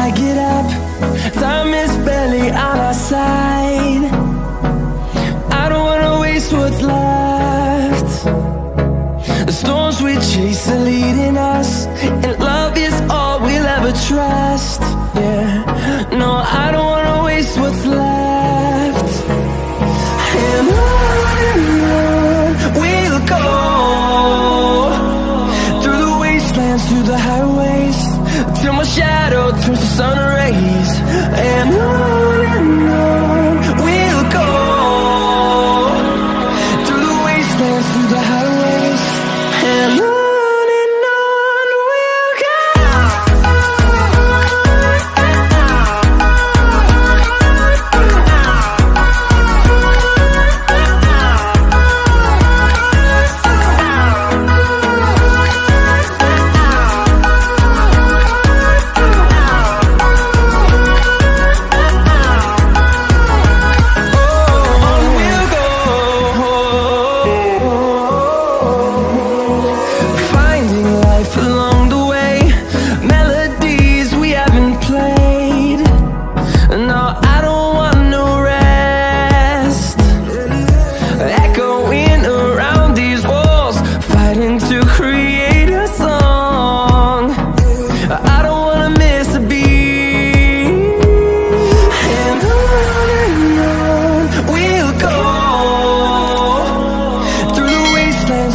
I get up, time is barely on our side. I don't wanna waste what's left. The storms we chase are leading us, and love is all we'll ever trust. Yeah, no, I don't wanna waste what's left. And on we'll go, through the wastelands, through the highways, till my shadow turns to sun rays. And on we'll go, through the wastelands, through the highways, and on we'll go.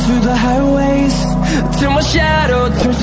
Through the highways, till my shadow turns